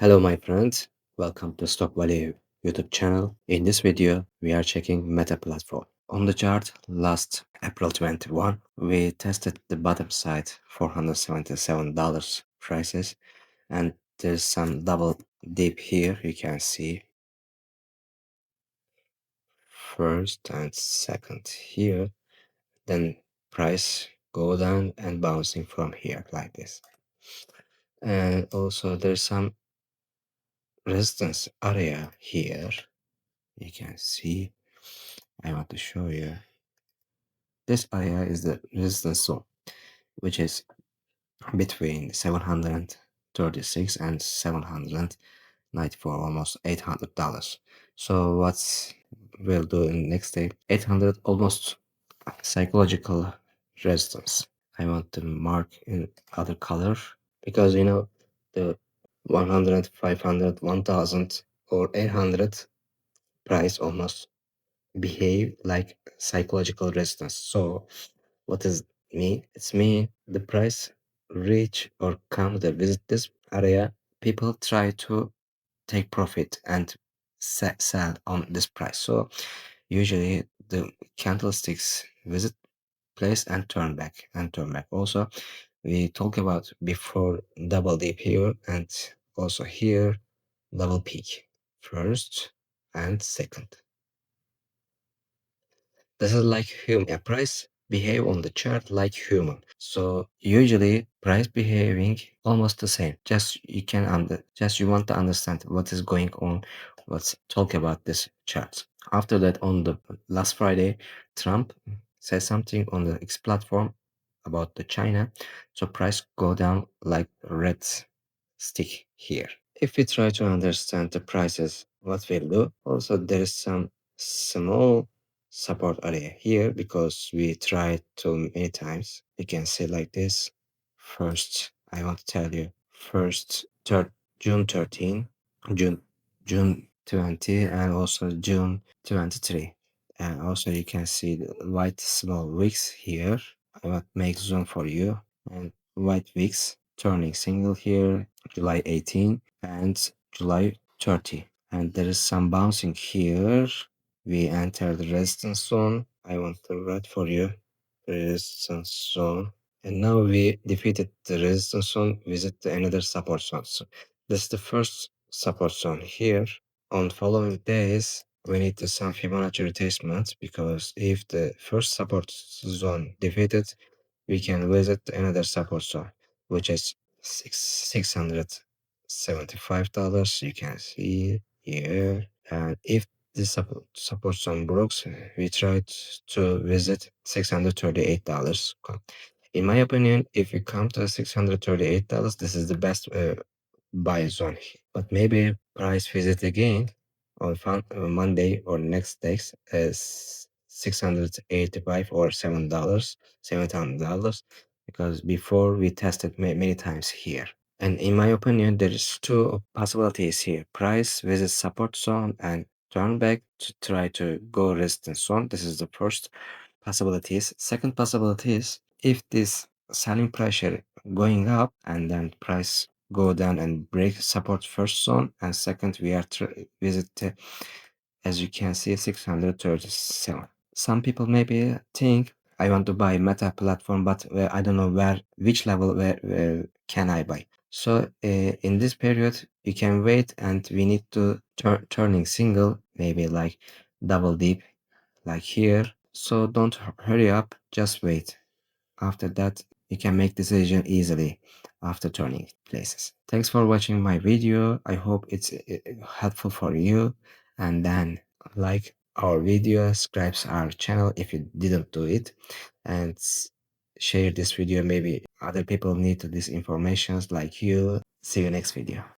Hello, my friends. Welcome to Stock Value YouTube channel. In this video, we are checking Meta platform. On the chart, last April 21, we tested the bottom side $477 prices, and there's some double dip here. You can see first and second here, then price go down and bouncing from here like this. And also there's some resistance area here. You can see. I want to show you. This area is the resistance zone, which is between 736 and 794, almost $800. So what we'll do in next day, 800 almost psychological resistance. I want to mark in other color because the 100, 500, 1000 or 800 price almost behave like psychological resistance. So what does it mean? It's mean the price reach or come to visit this area, people try to take profit and sell on this price. So usually the candlesticks visit place and turn back and turn back. Also, we talk about before double dip here and also here double peak first and second. This is like human. A price behave on the chart like human. So usually price behaving almost the same. Just you can just you want to understand what is going on. Let's talk about this chart. After that, on the last Friday, Trump said something on the X platform about the China. So price go down like red stick here. If we try to understand the prices, what we'll do, also there is some small support area here because we tried to many times. You can see like this. First, I want to tell you, first June 13, June June 20, and also June 23. And also you can see the white small wicks here. I want to make zoom for you. And white wicks turning single here, July 18 and July 30. And there is some bouncing here. We enter the resistance zone. I want to write for you resistance zone. And now we defeated the resistance zone, visit another support zone. So this is the first support zone here. On following days, we need to some Fibonacci retracement because if the first support zone defeated, we can visit another support zone, which is $675. You can see here. And if this support zone breaks, we tried to visit $638. In my opinion, if we come to $638, this is the best buy zone. But maybe price visit again on Monday or next days is 685 or $700 because before we tested many times here. And in my opinion, there is two possibilities here. Price visit support zone and turn back to try to go resistance zone. This is the first possibilities. Second possibility is if this selling pressure going up and then price go down and break support first zone, and second we are visit as you can see 637. Some people maybe think I want to buy Meta platform, but I don't know which level where can I buy. So in this period you can wait, and we need to turning single, maybe like double dip like here. So don't hurry up, just wait. After that, you can make decision easily after turning places. Thanks for watching my video. I hope it's helpful for you. And then like our video, subscribe our channel if you didn't do it, and share this video. Maybe other people need these informations like you. See you next video.